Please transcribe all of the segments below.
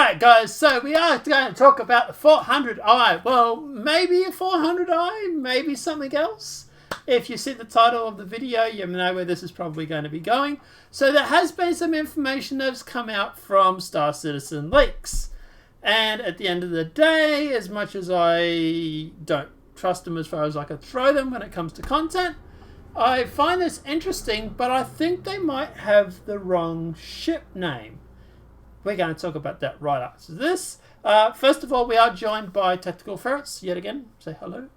Alright guys, so we are going to talk about the 400i. Well, maybe a 400i, maybe something else. If you see the title of the video, you know where this is probably going to be going. So there has been some information that's come out from Star Citizen leaks. And at the end of the day, as much as I don't trust them as far as I can throw them when it comes to content, I find this interesting, but I think they might have the wrong ship name. We're going to talk about that right after this. First of all, we are joined by Tactical Ferrets yet again. Say hello.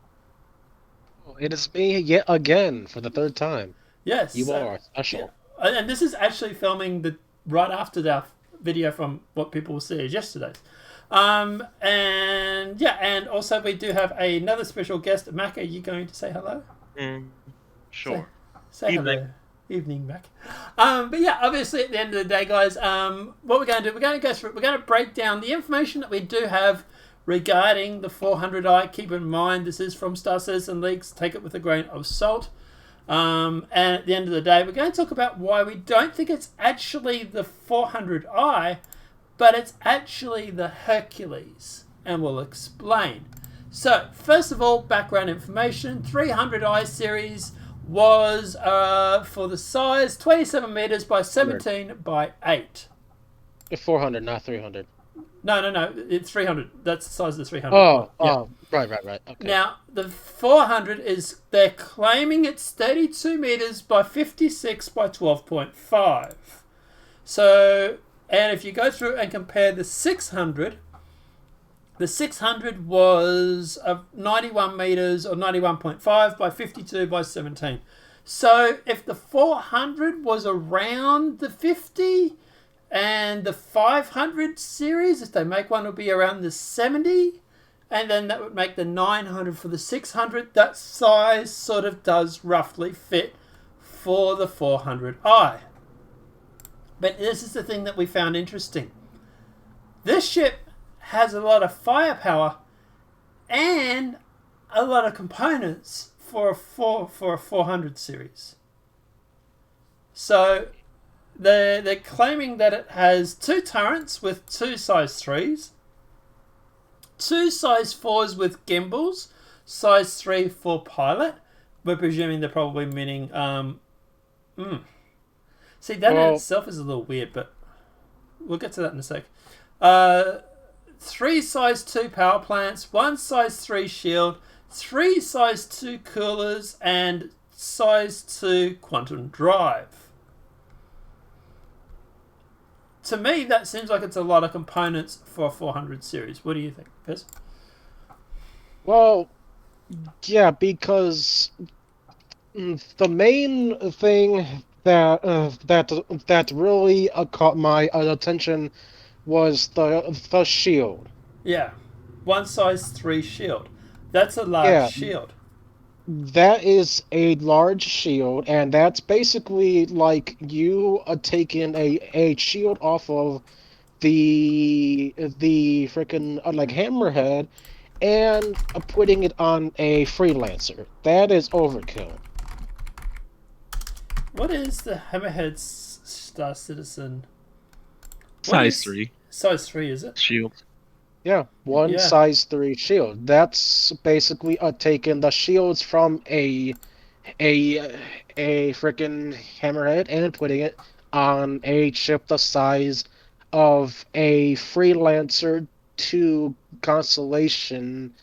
It is me yet again for the third time. Yes. You are special. Yeah. And this is actually filming right after the video from what people will see as yesterday's. And also we do have another special guest. Mac, are you going to say hello? Sure. Say hello. Evening, Mac. But yeah, obviously at the end of the day, guys, what we're going to do, we're going to go through, we're going to break down the information that we do have regarding the 400i. Keep in mind, this is from Star Citizen leaks. Take it with a grain of salt. And at the end of the day, we're going to talk about why we don't think it's actually the 400i, but it's actually the Hercules. And we'll explain. So, first of all, background information. 300i series was, for the size, 27 meters by 17 by 8. 400, not 300. No. It's 300. That's the size of the 300. Right. Okay. Now, the 400 is, they're claiming it's 32 meters by 56 by 12.5. So, and if you go through and compare the 600 was 91 meters or 91.5 by 52 by 17. So if the 400 was around the 50 and the 500 series, if they make one, will be around the 70, and then that would make the 900 for the 600. That size sort of does roughly fit for the 400i. But this is the thing that we found interesting. This ship has a lot of firepower and a lot of components for a 400 series. So they're claiming that it has 2 turrets with 2 size 3s, 2 size 4s with gimbals, size 3 for pilot. We're presuming they're probably meaning See, that in itself is a little weird, but we'll get to that in a sec. 3 size 2 power plants, 1 size 3 shield, 3 size 2 coolers, and size 2 quantum drive. To me, that seems like it's a lot of components for a 400 series. What do you think, Piz? Well, yeah, because the main thing that really caught my attention was the shield. Yeah, 1 size 3 shield. That's a large shield. That is a large shield, and that's basically like you taking a shield off of the freaking like hammerhead and putting it on a freelancer. That is overkill. What is the Hammerhead's Star Citizen? Size 3. Size 3, is it? Shield. Yeah, one size 3 shield. That's basically taking the shields from a freaking hammerhead and putting it on a ship the size of a freelancer to Constellation,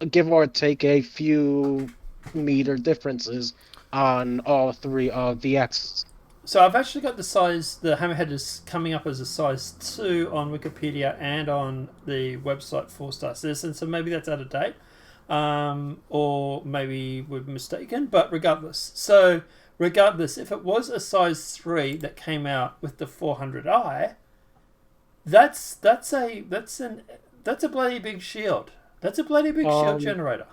give or take a few meter differences on all 3 of the axes. So I've actually got the hammerhead is coming up as a size 2 on Wikipedia and on the website for Star Citizen, so maybe that's out of date. Or maybe we're mistaken, but regardless. So regardless, if it was a size 3 that came out with the 400i, that's a bloody big shield. That's a bloody big shield generator.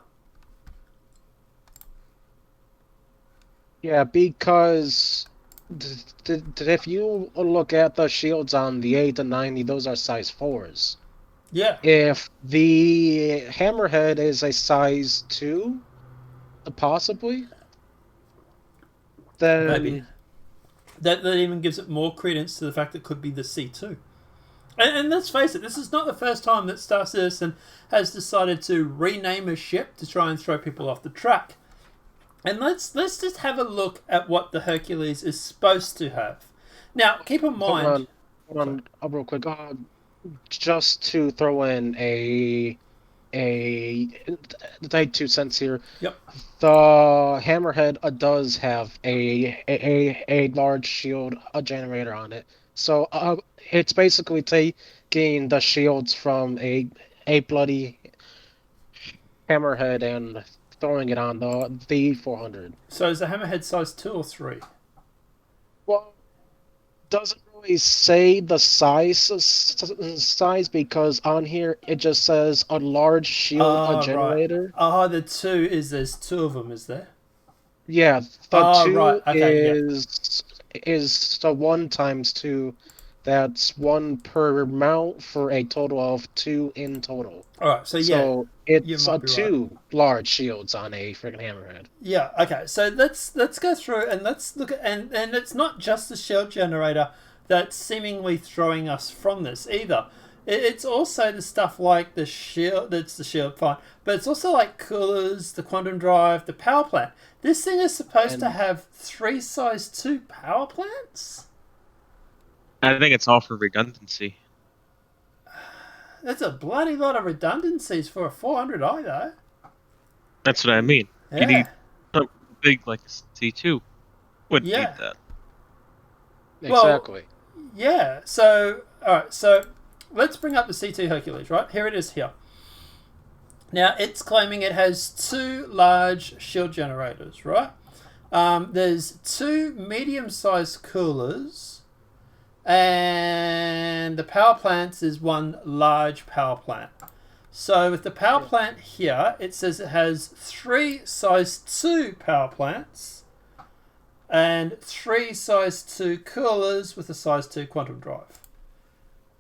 Yeah, because if you look at the shields on the 8 and 90, those are size 4s. Yeah. If the hammerhead is a size 2, possibly, then maybe that even gives it more credence to the fact that it could be the C2. And let's face it, this is not the first time that Star Citizen has decided to rename a ship to try and throw people off the track. And let's just have a look at what the Hercules is supposed to have. Now, keep in mind... Hold on, real quick. Just to throw in take 2 cents here. Yep. The Hammerhead does have a large shield generator on it, so it's basically taking the shields from a bloody Hammerhead and throwing it on the 400. So is the Hammerhead size 2 or 3? Well, doesn't really say the size because on here it just says a large shield generator. Right. The 2 is there's 2 of them, is there? Yeah, the 2 right. Okay, is the 1 times 2. That's 1 per mount for a total of 2 in total. All right, so it's 2 large shields on a freaking Hammerhead. Yeah. Okay. So let's go through and let's look at and it's not just the shield generator that's seemingly throwing us from this either. It's also the stuff like the shield. That's the shield, fine, but it's also like coolers, the quantum drive, the power plant. This thing is supposed to have 3 size 2 power plants. I think it's all for redundancy. That's a bloody lot of redundancies for a 400i, though. That's what I mean. Yeah. You need something big like a C2. Wouldn't need that. Exactly. Well, yeah. So, all right. So, let's bring up the C2 Hercules, right? Here it is here. Now, it's claiming it has 2 large shield generators, right? There's 2 medium-sized coolers, and the power plants is 1 large power plant. So with the power plant here, it says it has 3 size 2 power plants and 3 size 2 coolers with a size 2 quantum drive.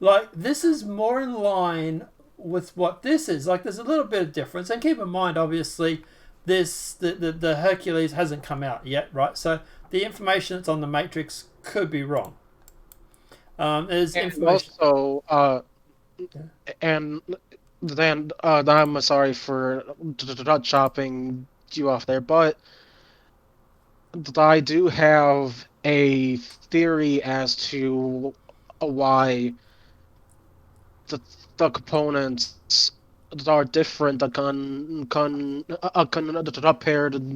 Like, this is more in line with what this is. Like, there's a little bit of difference. And keep in mind, obviously, the Hercules hasn't come out yet, right? So the information that's on the Matrix could be wrong. There's information. Also, and then I'm sorry for not chopping you off there, but I do have a theory as to why the components are different compared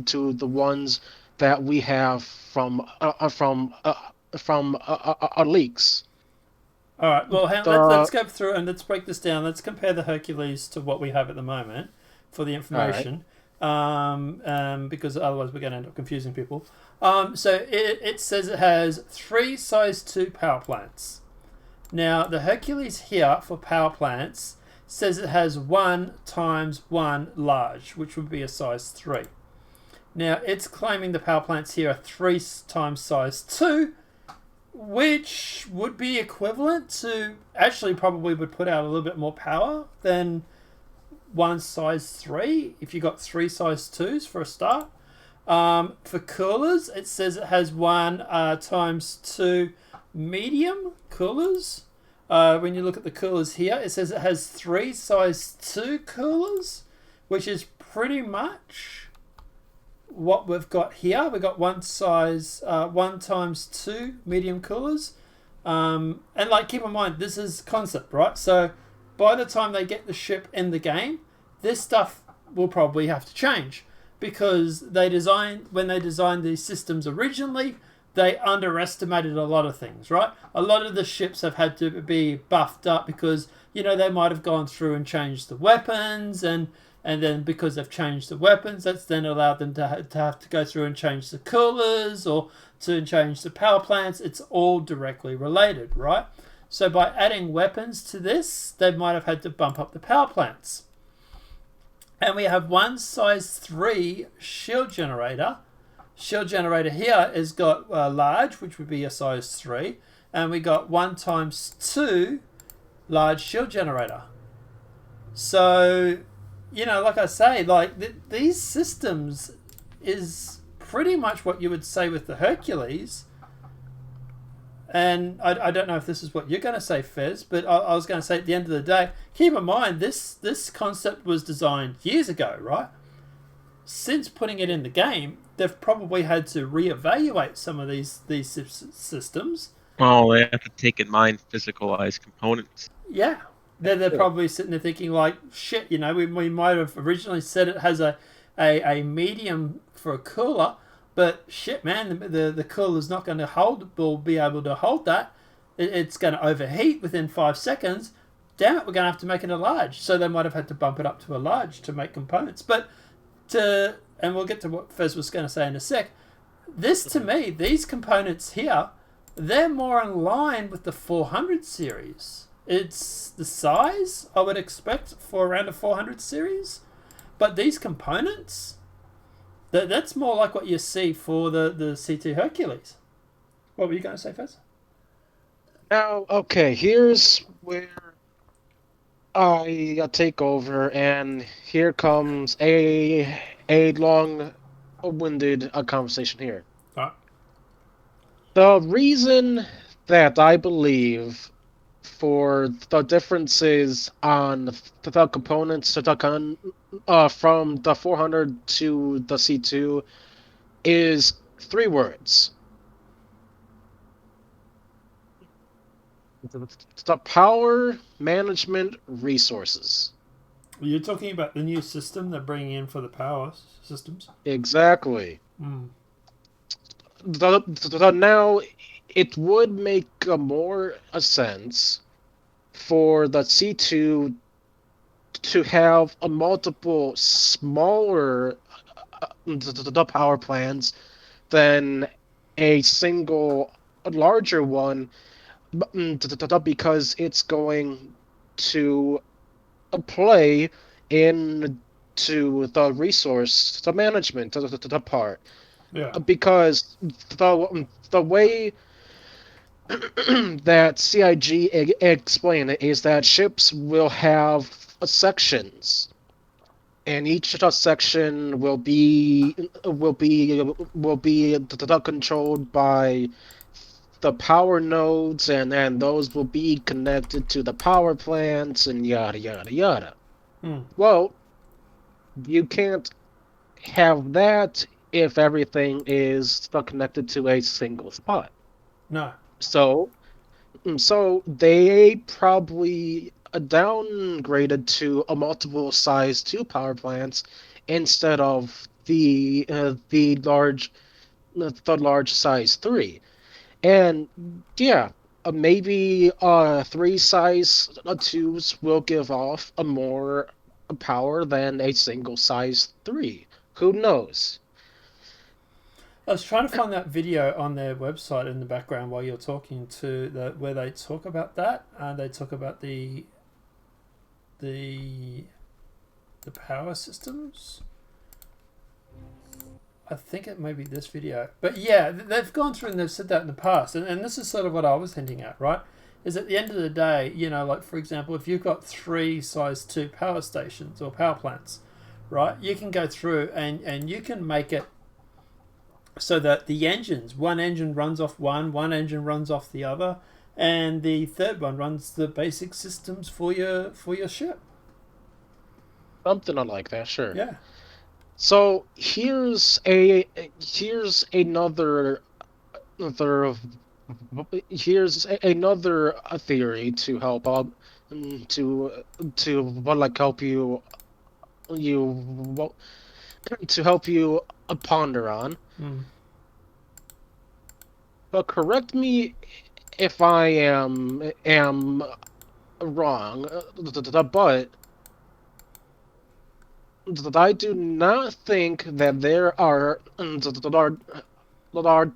to the ones that we have from leaks. All right. Well, let's go through and let's break this down. Let's compare the Hercules to what we have at the moment for the information, because otherwise we're going to end up confusing people. So it says it has 3 size 2 power plants. Now the Hercules here for power plants says it has 1 times 1 large, which would be a size 3. Now it's claiming the power plants here are 3 times size 2. Which would be equivalent to, actually probably would put out a little bit more power than 1 size 3 if you got 3 size 2s for a start. For coolers, it says it has 1 times 2 medium coolers. When you look at the coolers here, it says it has 3 size 2 coolers, which is pretty much what we've got here. We've got 1 times 2 medium coolers. And like, keep in mind, this is concept, right? So by the time they get the ship in the game, this stuff will probably have to change, because when they designed these systems originally, they underestimated a lot of things, right? A lot of the ships have had to be buffed up because, they might have gone through and changed the weapons, and then because they've changed the weapons, that's then allowed them to have to go through and change the coolers or to change the power plants. It's all directly related, right? So by adding weapons to this, they might have had to bump up the power plants. And we have 1 size 3 shield generator. Shield generator here has got large, which would be a size 3. And we got 1 times 2 large shield generator. So, like I say, these systems is pretty much what you would say with the Hercules. And I don't know if this is what you're going to say, Fez, but I was going to say at the end of the day, keep in mind this concept was designed years ago, right? Since putting it in the game, they've probably had to reevaluate some of these systems. Well, they have to take in mind physicalized components. Yeah, they're probably sitting there thinking like, shit, we might have originally said it has a medium for a cooler, but shit, man, the cooler's not going to will be able to hold that. It's going to overheat within 5 seconds. Damn it, we're going to have to make it a large. So they might have had to bump it up to a large to make components. But and we'll get to what Fez was going to say in a sec. This, to me, these components here, they're more in line with the 400 series. It's the size I would expect for around a 400 series. But these components, that's more like what you see for the C2 Hercules. What were you going to say, Fez? Now, okay, here's where I take over, and here comes a long-winded conversation here. Right. The reason that I believe for the differences on the components to from the 400 to the C2 is 3 words. The power management resources. You're talking about the new system they're bringing in for the power systems? Exactly. Mm. Now, it would make more sense for the C2 to have a multiple smaller the power plants than a single larger one, because it's going to play into the resource, the management, the part. Yeah. Because the way that CIG explained it is that ships will have sections, and each section will be controlled by the power nodes, and those will be connected to the power plants, and yada yada yada. Mm. Well, you can't have that if everything is still connected to a single spot. No. So they probably downgraded to a multiple size 2 power plants instead of the large size 3. And yeah, maybe 3 size 2s will give off a more power than a single size 3. Who knows? I was trying to find that video on their website in the background while you're talking to where they talk about that. They talk about the power systems. I think it may be this video, but yeah, they've gone through and they've said that in the past, and this is sort of what I was hinting at, right? Is at the end of the day, like for example, if you've got 3 size 2 power stations or power plants, right, you can go through and you can make it so that the engines, one engine runs off one engine runs off the other, and the third one runs the basic systems for your ship. Something like that, sure. Yeah. So here's another theory to help help you to help you ponder on. Mm. But correct me if I am wrong, but I do not think that there are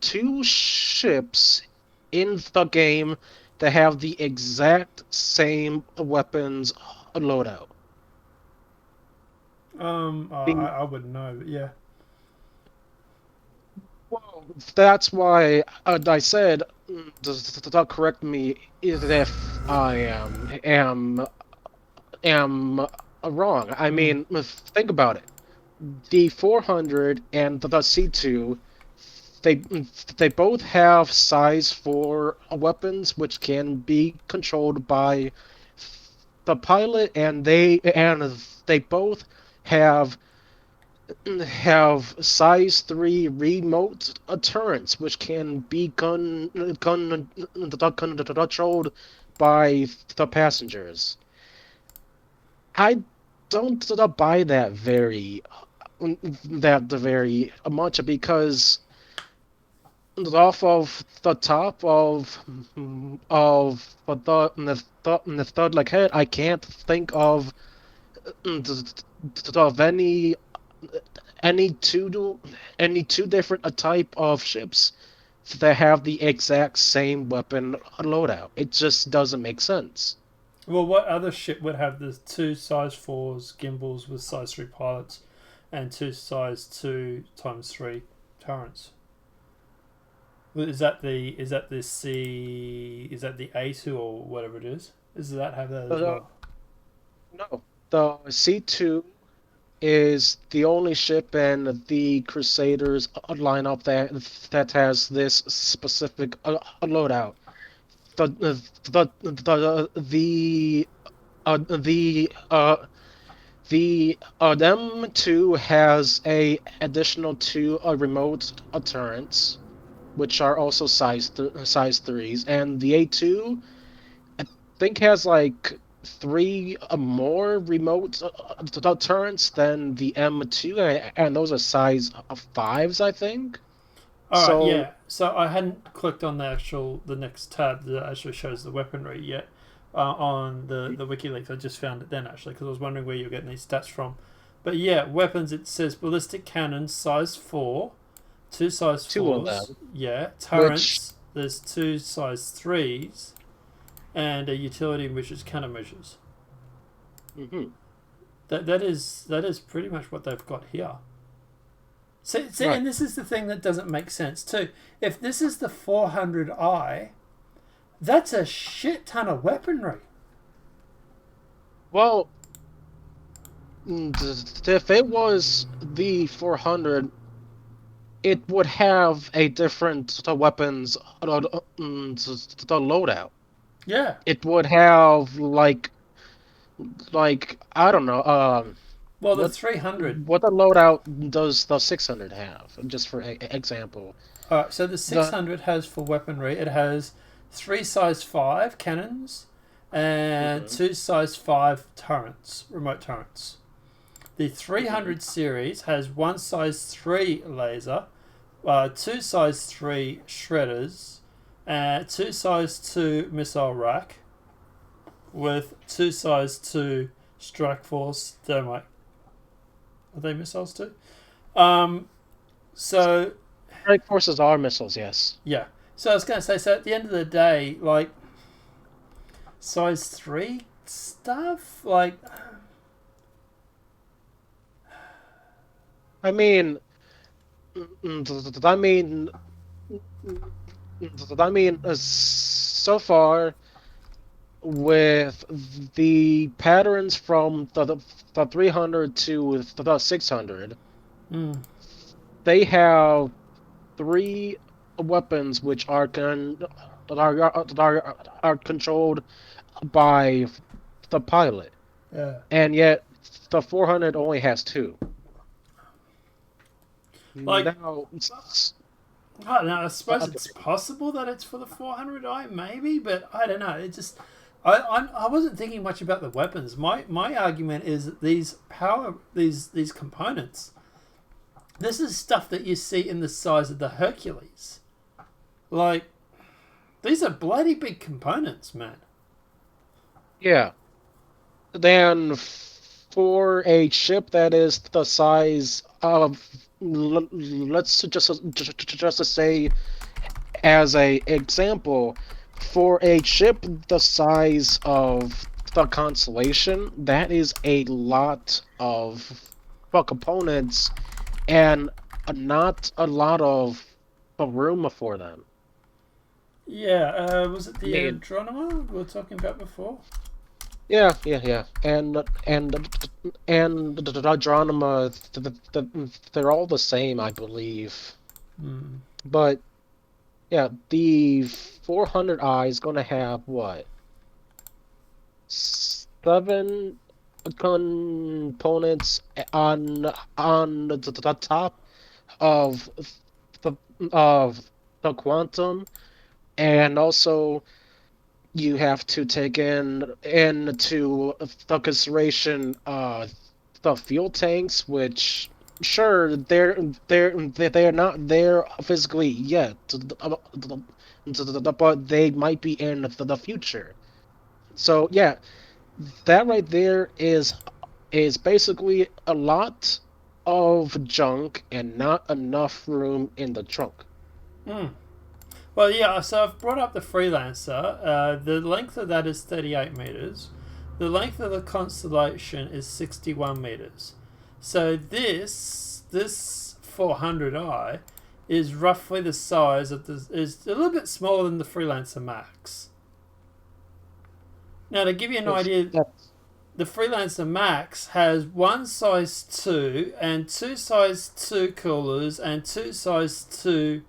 2 ships in the game that have the exact same weapons loadout. I wouldn't know, but yeah. Well, that's why I said, correct me if I am wrong. I mean, think about it. The 400 and the C2 they they both have size 4 weapons, which can be controlled by the pilot, and they both have size 3 remote turrets, which can be gun controlled by the passengers. I don't buy that very much, because off of the top of the third like head, I can't think of any two different type of ships that have the exact same weapon loadout. It just doesn't make sense. Well, what other ship would have the two size 4s gimbals with size 3 pilots and two size 2 times 3 turrets? Is that the C? Is that the A2 or whatever it is? Does that have that as well? No, the C2 is the only ship in the Crusaders lineup that has this specific loadout. The M2 has a additional two remote turrets, which are also size 3s, and the A2 I think has like three more remote turrets than the M2, and those are size 5s, I think. All right, So, yeah. So I hadn't clicked on the next tab that actually shows the weaponry yet on the WikiLeaks. I just found it then actually because I was wondering where you're getting these stats from. But yeah, weapons. It says ballistic cannons size 4, two size two of 4s. them, Yeah, which turrets. There's two size 3s and a utility which is countermeasures. mhm, That is pretty much what they've got here. See, right. and this is the thing that doesn't make sense too. If this is the 400i, that's a shit ton of weaponry. Well, if it was the 400, it would have a different weapons the loadout. Yeah. It would have like I don't know. Well, the What 300. what the loadout does the 600 have? Just for example, All right. So the the 600 has for weaponry. It has three size 5 cannons and mhm, two size 5 turrets, remote turrets. The mhm, 300 series has one size 3 laser, two size 3 shredders, two size 2 missile rack, with two size 2 strike force thermite. Are they missiles too? Um, so strike forces are missiles, yes. yeah. So I was going to say. So at the end of the day, like size 3 stuff, like I mean, I mean, so far, with the patterns from the 300 to the 600, mm, they have three weapons which are controlled by the pilot, yeah. and yet the 400 only has two. Like Now, I don't know. I suppose okay. it's possible that it's for the 400i, maybe, but I don't know. It just I wasn't thinking much about the weapons. My argument is that these components. This is stuff that you see in the size of the Hercules. Like these are bloody big components, man. Yeah. Then for a ship that is the size of, let's just to say, as a example, for a ship the size of the Constellation, that is a lot of components, and not a lot of room for them. Yeah, was it I the mean, Adronima we were talking about before? yeah, and the Dodronima, they're all the same, I believe. Hmm. But yeah, the 400i is going to have what? 7 components on the top of the of the quantum, and also you have to take into the consideration the fuel tanks, which sure they're not there physically yet, but they might be in the future. So yeah, that right there is basically a lot of junk and not enough room in the trunk. Hmm. Well, yeah, so I've brought up the Freelancer. The length of that is 38 meters. The length of the Constellation is 61 meters. So this 400i is roughly the size of the is a little bit smaller than the Freelancer Max. Now, to give you an idea, That's the Freelancer Max has one size 2 and two size 2 coolers and two size 2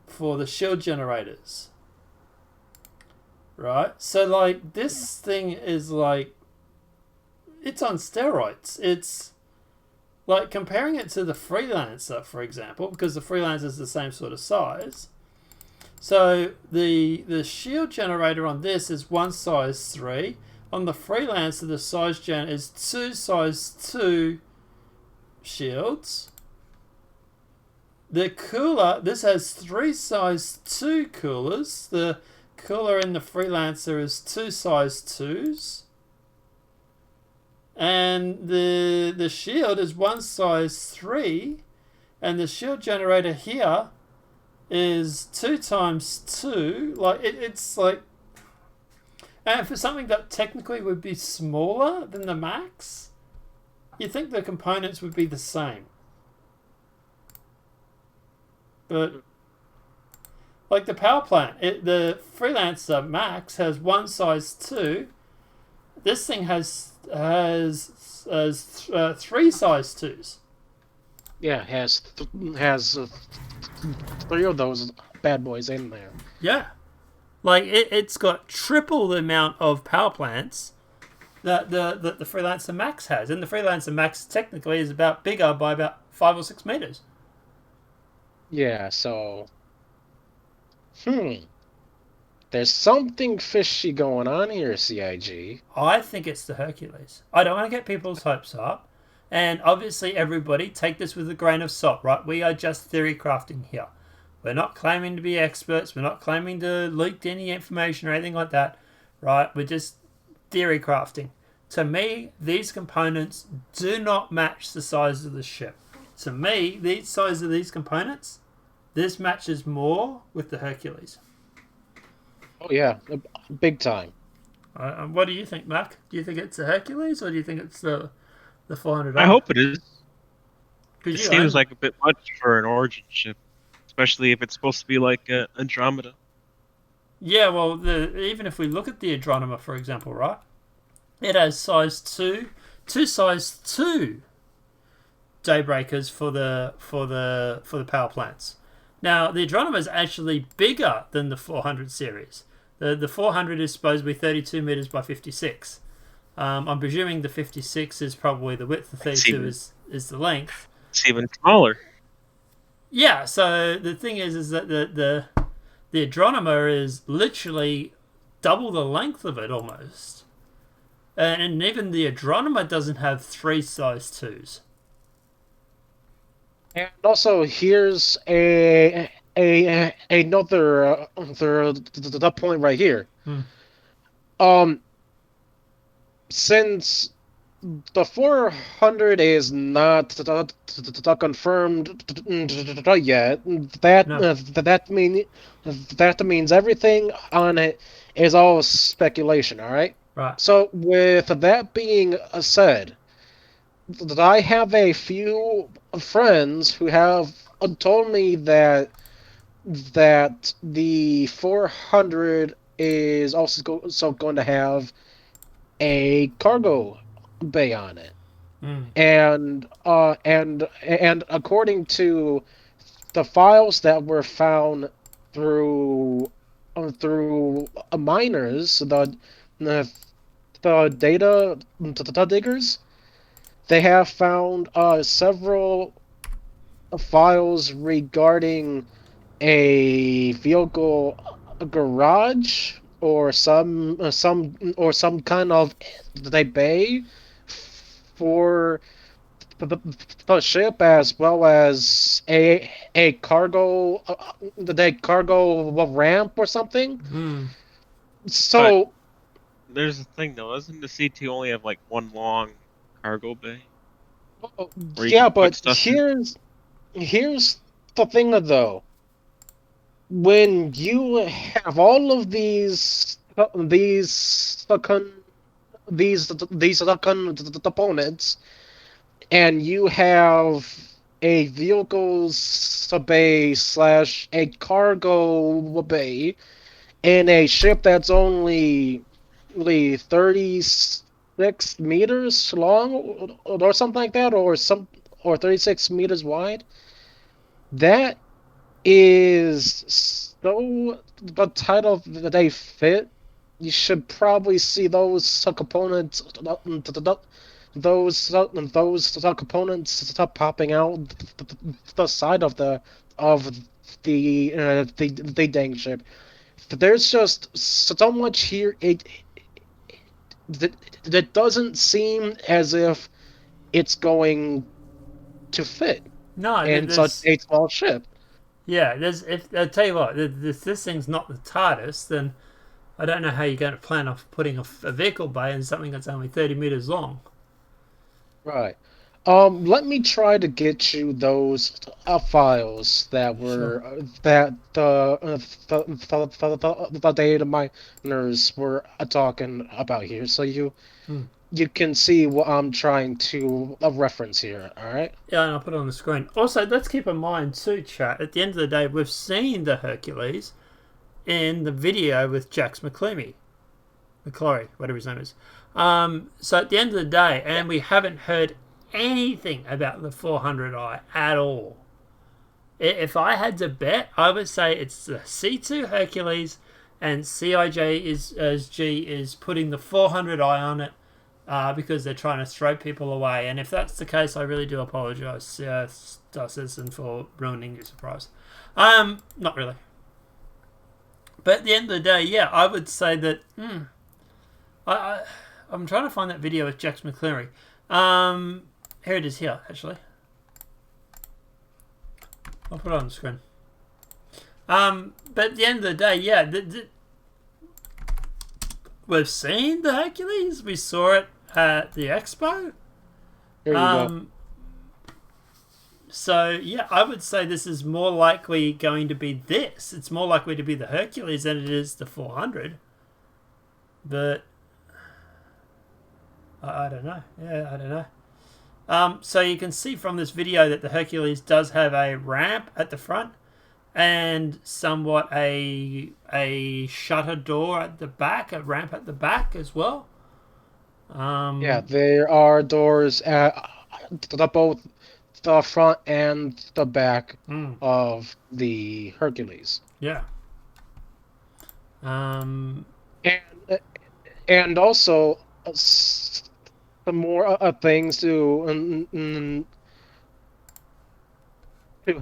for the shield generators. Right? So, like, this thing is like, it's on steroids. It's like comparing it to the Freelancer, for example, because the Freelancer is the same sort of size. So, the shield generator on this is one size 3. On the Freelancer, the size gen is two size 2 shields. The cooler, this has three size 2 coolers. The cooler in the Freelancer is two size 2s. And the shield is one size 3. And the shield generator here is 2 times 2. Like, it's like. And for something that technically would be smaller than the Max, you'd think the components would be the same. But like the power plant, the Freelancer Max has one size 2. This thing has three size 2s. yeah, has 3 of those bad boys in there. Yeah, like it's got triple the amount of power plants that the Freelancer Max has, and the Freelancer Max technically is about bigger by about 5 or 6 meters. Yeah, so there's something fishy going on here, CIG. I think it's the Hercules. I don't want to get people's hopes up. And obviously, everybody take this with a grain of salt, right? We are just theory crafting here. We're not claiming to be experts. We're not claiming to leak any information or anything like that, right? We're just theory crafting. To me, these components do not match the size of the ship. To me, the size of these components, this matches more with the Hercules. Oh yeah, big time. What do you think, Mac? Do you think it's the Hercules or do you think it's the I 400i? hope it is. It Because you seems own one. like a bit much for an origin ship, especially if it's supposed to be like Andromeda. Yeah, well, even if we look at the Adronima, for example, right? It has size 2, two size 2 daybreakers for the power plants. Now, the Adronima is actually bigger than the 400 series. The 400 is supposed to be 32 meters by 56. I'm presuming the 56 is probably the width, the 32 is the length. It's even smaller. Yeah, so the thing is that the Adronima is literally double the length of it almost. And even the Adronima doesn't have three size 2s. And also, here's another the point right here. Um, since the 400 is not confirmed yet, No. that means everything on it is all speculation. All right. Right. So with that being said, I have a few friends who have told me that the 400 is also going to have a cargo bay on it, Mm. and according to the files that were found through miners, the the diggers, they have found several files regarding a vehicle garage or some kind of the bay for the ship, as well as a cargo the cargo ramp or something. Hmm. But So there's a thing though, doesn't the C2 only have like one long cargo bay where you yeah, can put but stuff in? here's the thing though. When you have all of these opponents, and you have a vehicles bay slash a cargo bay in a ship that's only 36 meters long or something like that, or 36 meters wide, that is so the title that they fit. You should probably see those components, those components stop popping out the side of the dang ship. There's just so much here. That that doesn't seem as if it's going to fit No, in such there's a small ship. yeah. There's if I tell you what, if this thing's not the TARDIS, then I don't know how you're going to plan on putting a vehicle bay in something that's only 30 meters long. Right. Let me try to get you those files that Sure. were that the data miners were talking about here, so Hmm. you can see what I'm trying to reference here. All right. Yeah, and I'll put it on the screen. Also, let's keep in mind too, chat. At the end of the day, we've seen the Hercules in the video with Jax McClory, whatever his name is. So at the end of the day, Yeah. and we haven't heard anything about the 400i at all. If I had to bet, I would say it's the C2 Hercules, and CIJ is putting the 400i on it because they're trying to throw people away. And if that's the case, I really do apologise, Star Citizen, for ruining your surprise. Not really. But at the end of the day, yeah, I would say that. I, I I'm trying to find that video with Jax McCleary. Here it is. Here, actually, I'll put it on the screen. But at the end of the day, yeah, we've seen the Hercules. We saw it at the expo. Here you go. Um, so yeah, I would say this is more likely going to be this. It's more likely to be the Hercules than it is the 400. But I don't know. Yeah, I don't know. So you can see from this video that the Hercules does have a ramp at the front and somewhat a shutter door at the back, a ramp at the back as well. Yeah, Um, there are doors at both the front and the back mm, of the Hercules. yeah. Um, And and also some more things to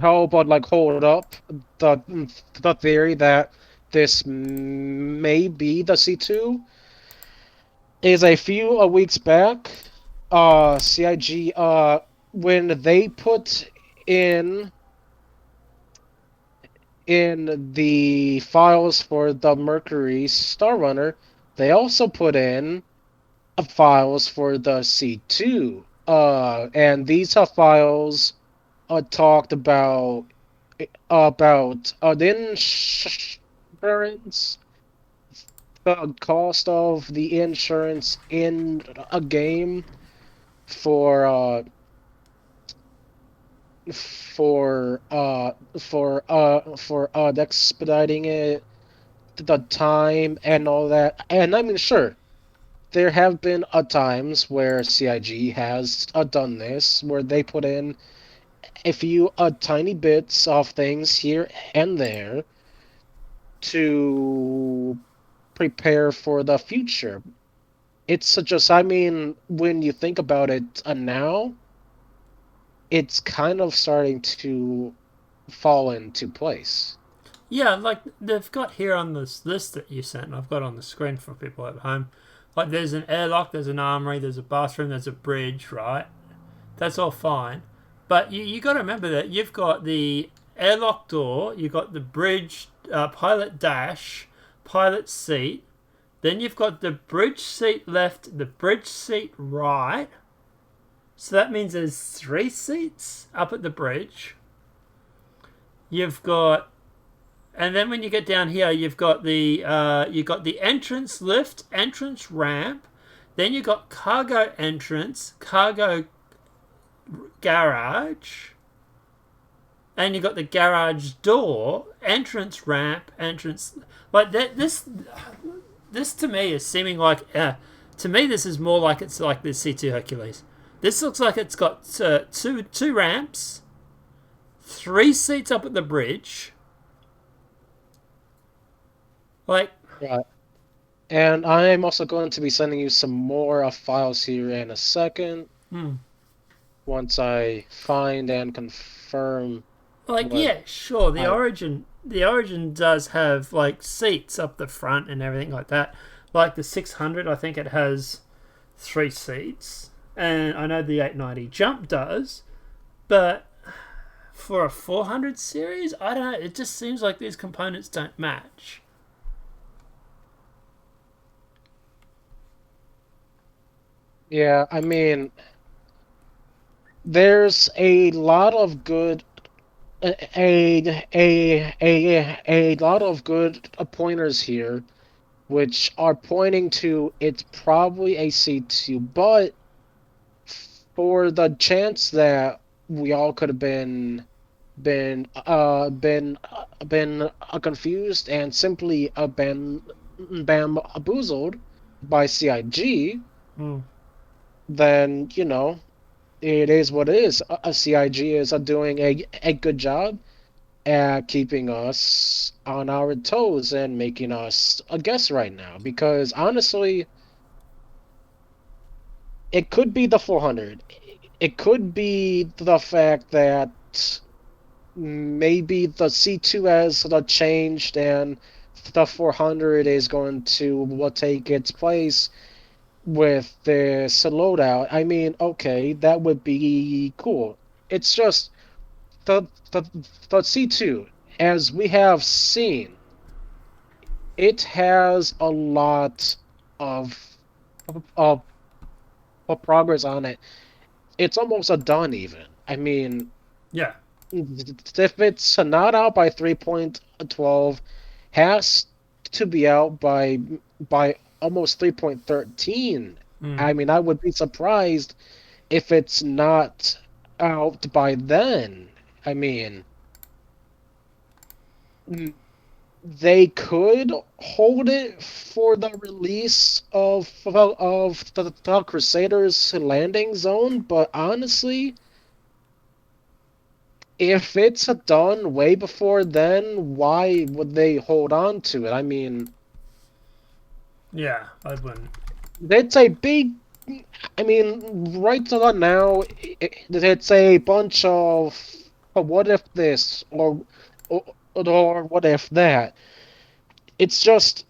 help like hold up the theory that this may be the C2 is a few weeks back, CIG, when they put in in the files for the Mercury Star Runner, they also put in files for the C2. And these are files talked about the insurance, the cost of the insurance in a game for expediting it, the time and all that. And I mean, sure, there have been times where CIG has done this, where they put in a few tiny bits of things here and there to prepare for the future. It's just, I mean, when you think about it now, it's kind of starting to fall into place. Yeah, like they've got here on this list that you sent, and I've got on the screen for people at home. Like there's an airlock, there's an armory, there's a bathroom, there's a bridge, right? That's all fine. But you got to remember that you've got the airlock door, you've got the bridge, pilot dash, pilot seat. Then you've got the bridge seat left, the bridge seat right. So that means there's 3 seats up at the bridge. You've got, and then when you get down here, you've got the entrance lift, entrance ramp. Then you've got cargo entrance, cargo garage, and you got the garage door, entrance ramp, entrance like that. This to me is seeming like to me this is more like it's like the C2 Hercules. This looks like it's got two ramps, 3 seats up at the bridge. Like, Right. And I'm also going to be sending you some more files here in a second hmm. once I find and confirm Like what yeah, sure. I. The origin does have like seats up the front and everything like that. Like the 600, I think it has 3 seats, and I know the 890 jump does, but for a 400 series, I don't know. It just seems like these components don't match. Yeah, I mean, there's a lot of good a lot of good pointers here, which are pointing to it's probably a C2, but for the chance that we all could have been confused and simply been bamboozled by CIG, Hmm. then it is what it is. CIG is doing a good job at keeping us on our toes and making us a guess right now. Because honestly, it could be the 400. It could be the fact that maybe the C2 has sort of changed and the 400 is going to will take its place with this loadout. I mean, okay, that would be cool. It's just the the, the C2, as we have seen, it has a lot of of, of progress on it. It's almost a done even. I mean, Yeah. if it's not out by 3.12, has to be out by almost 3.13. Hmm. I mean, I would be surprised if it's not out by then. I mean, they could hold it for the release of the Crusaders landing zone, but honestly, if it's done way before then, why would they hold on to it? I mean, Yeah, I wouldn't. it's a big. I mean, right to now, it's a bunch of what if this or what if that. It's just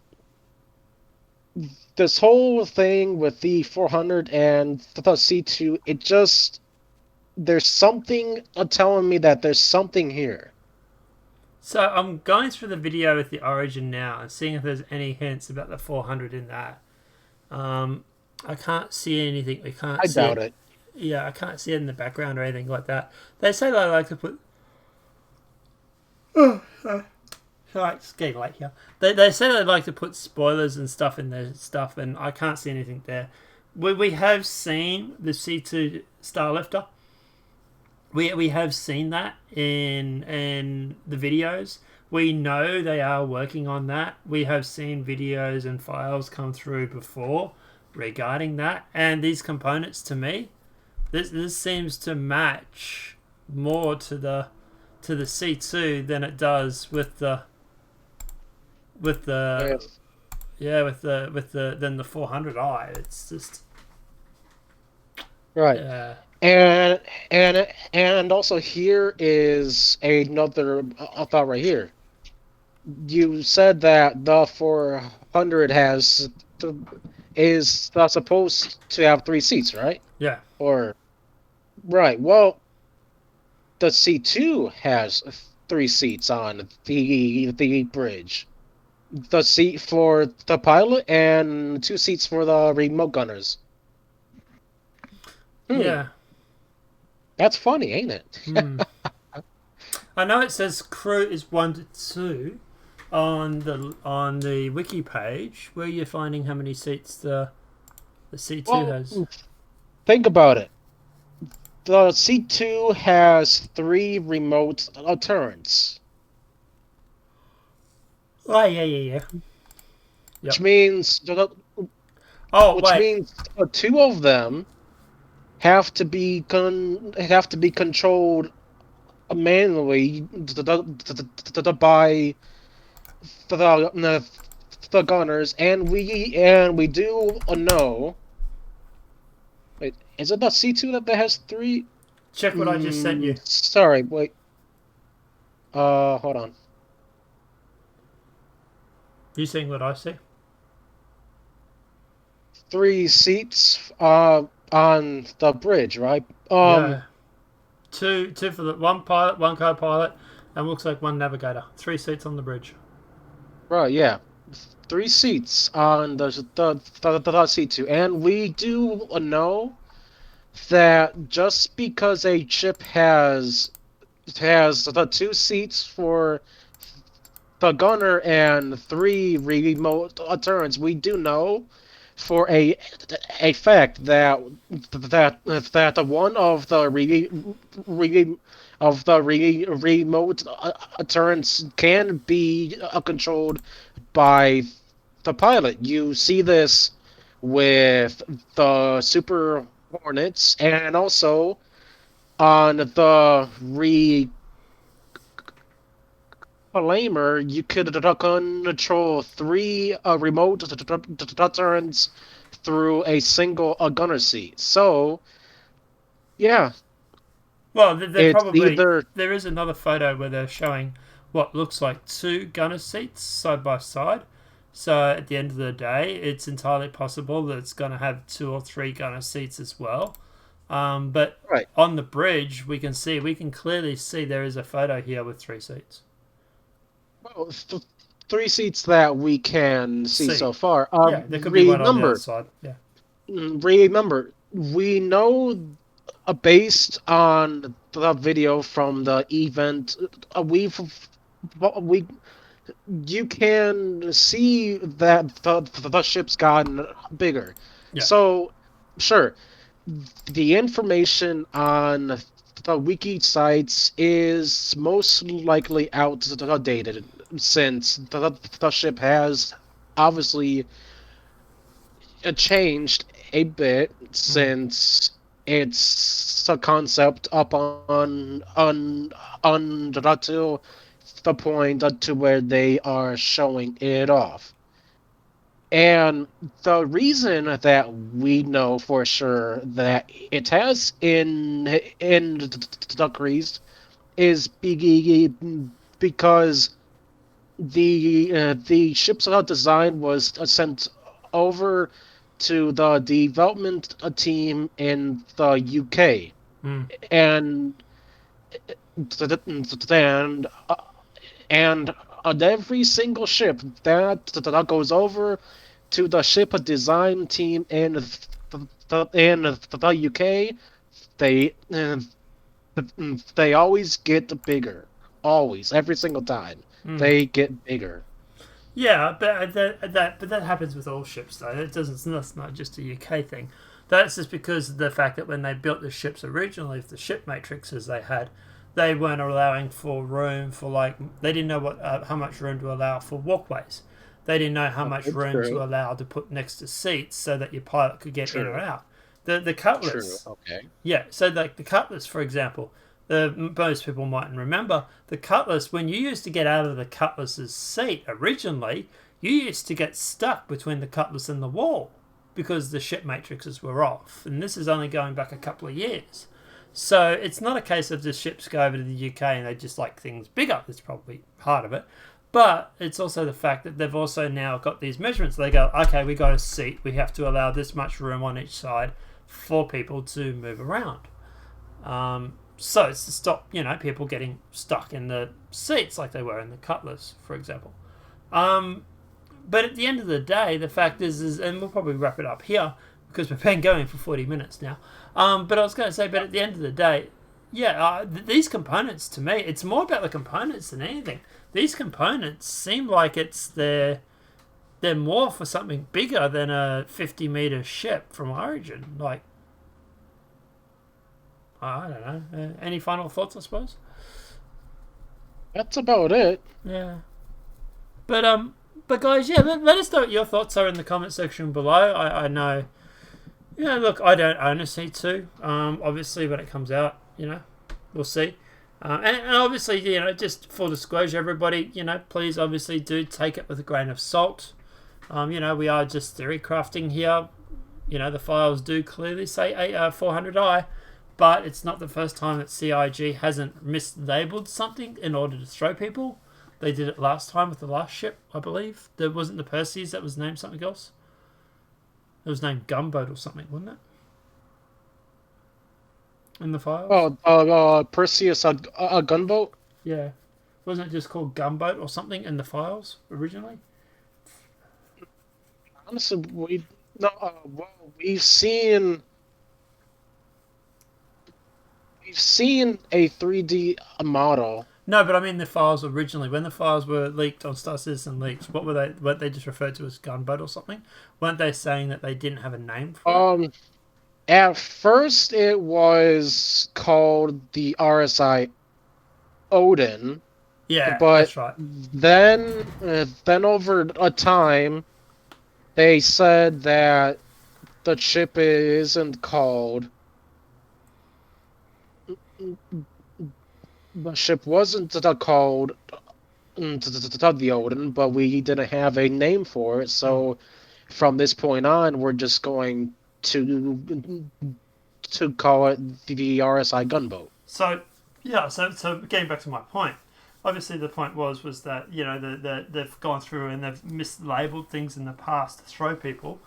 this whole thing with the 400 and the C2. It just there's something telling me that there's something here. So I'm going through the video with the origin now and seeing if there's any hints about the 400 in that. I can't see anything. We can't I see doubt it. it. Yeah, I can't see it in the background or anything like that. They say they like to put. Sorry, it's getting late here. They say they like to put spoilers and stuff in their stuff, and I can't see anything there. We have seen the C2 Starlifter. We have seen that in the videos. We know they are working on that. We have seen videos and files come through before regarding that. And these components, to me, this seems to match more to the C2 than it does with the If, than the 400i. It's just right. yeah. And and also here is another thought right here. You said that the 400 is supposed to have 3 seats, right? Yeah. Or right. Well, the C2 has 3 seats on the bridge. The seat for the pilot and 2 seats for the remote gunners. Hmm, Yeah. that's funny, ain't it? Hmm. I know it says crew is 1 to 2 on the wiki page. Where you're finding how many seats the C2 Well, has. think about it. The C2 has 3 remote turrets, Oh yeah. which Yep. means Oh which wait. means 2 of them have to be controlled manually by the gunners, and we do know. Wait, is it the C2 that has 3? Check what I just sent you. Sorry, wait. Hold on. You seeing what I see? 3 seats on the bridge, right? Yeah. Two for the one pilot, one co-pilot, and looks like one navigator. 3 seats on the bridge. Right, yeah. 3 seats on the C2, and we do know that just because a ship has the 2 seats for the gunner and 3 remote turrets, we do know for a fact that the one of the remote turrets can be controlled by the pilot. You see this with the Super Hornets, and also on the Reclaimer, you could control 3 remote turrets through a single gunner seat. So, yeah, Well, they're it's probably either there is another photo where they're showing what looks like 2 gunner seats side by side. So at the end of the day, it's entirely possible that it's going to have 2 or 3 gunner seats as well. But right. on the bridge, we can clearly see there is a photo here with 3 seats. Well, 3 seats that we can see See, so far. yeah, there could be one on the other side. Yeah, Remember, we know based on the video from the event, we you can see that the ship's gotten bigger. yeah. So, sure, the information on the wiki sites is most likely outdated since the ship has obviously changed a bit Mm. since it's a concept up on to the point to where they are showing it off. And the reason that we know for sure that it has in decreased is because the ship's design was sent over to the development team in the UK, Mm. and and and on every single ship that goes over to the ship design team in the UK, they they always get bigger. Always, every single time, Mm. they get bigger. Yeah, but that happens with all ships though. It doesn't. That's not just a UK thing. That's just because of the fact that when they built the ships originally, the ship matrices they had, they weren't allowing for room for they didn't know what how much room to allow for walkways. They didn't know how much Okay, room to true, allow to put next to seats so that your pilot could get in or true, out. The true. Cutlass, Okay. yeah. So like the Cutlass, for example, most people mightn't remember, the Cutlass, when you used to get out of the Cutlass's seat originally, you used to get stuck between the Cutlass and the wall because the ship matrices were off. And this is only going back a couple of years. So it's not a case of the ships go over to the UK and they just like things bigger. That's probably part of it. But it's also the fact that they've also now got these measurements. They go, okay, we got a seat. We have to allow this much room on each side for people to move around. So it's to stop, people getting stuck in the seats like they were in the Cutlass, for example. But at the end of the day, the fact is, and we'll probably wrap it up here because we've been going for 40 minutes now. But I was going to say, but at the end of the day, these components, to me, it's more about the components than anything. These components seem like they're more for something bigger than a 50-meter ship from Origin. Like, I don't know. Any final thoughts, I suppose? That's about it. Yeah. But guys, let us know what your thoughts are in the comment section below. I know, look, I don't own a C2. Obviously, when it comes out, we'll see. And obviously, just full disclosure, everybody, please obviously do take it with a grain of salt. We are just theory crafting here. The files do clearly say 400i, but it's not the first time that CIG hasn't mislabeled something in order to throw people. They did it last time with the last ship, I believe. There wasn't the Perseus that was named something else. It was named Gunboat or something, wasn't it? In the files? Perseus, a gunboat? Yeah. Wasn't it just called Gunboat or something in the files originally? Honestly, we've seen a 3D model. No, but I mean the files originally. When the files were leaked on Star Citizen leaks, what were they? Weren't they just referred to as Gunboat or something? Weren't they saying that they didn't have a name for it? At first, it was called the RSI Odin. Yeah, but that's right. Then over a time, they said that the ship isn't called. The ship wasn't called the Odin, but we didn't have a name for it. So, from this point on, we're just going to call it the RSI gunboat. So getting back to my point, obviously the point was that they've gone through and they've mislabeled things in the past to throw people.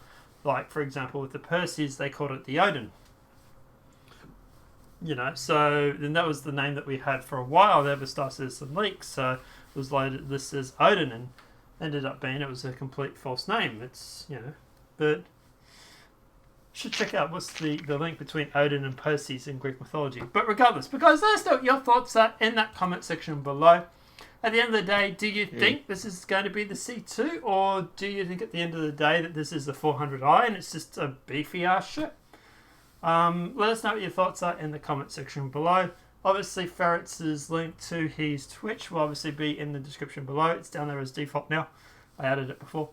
Like, for example, with the Perseus, they called it the Odin. So then that was the name that we had for a while there with Star Citizen leaks. So it was listed as Odin, and ended up being it was a complete false name. It's but should check out what's the link between Odin and Perseus in Greek mythology. But regardless, because let us know what your thoughts are in that comment section below. At the end of the day, do you think this is going to be the C2, or do you think at the end of the day that this is the 400i and it's just a beefy ass ship? Let us know what your thoughts are in the comment section below. Obviously, Ferretz's link to his Twitch will obviously be in the description below. It's down there as default now. I added it before.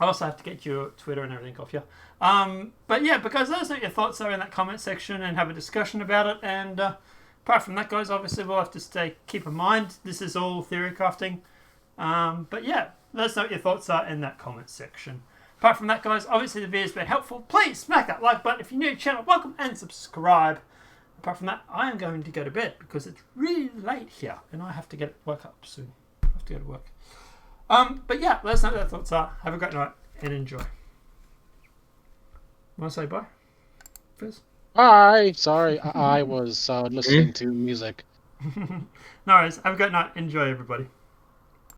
I also have to get your Twitter and everything off here. But yeah, because let us know what your thoughts are in that comment section and have a discussion about it. And apart from that, guys, obviously we'll have to keep in mind this is all theory crafting. But yeah, let us know what your thoughts are in that comment section. Apart from that, guys, obviously the video's been helpful. Please smack that like button if you're new to the channel. Welcome and subscribe. Apart from that, I am going to go to bed because it's really late here and I have to get work up soon. I have to go to work. But yeah, let us know what your thoughts are. Have a great night and enjoy. Want to say bye, Fizz? Bye. Sorry, I was listening to music. No worries. Have a great night. Enjoy, everybody.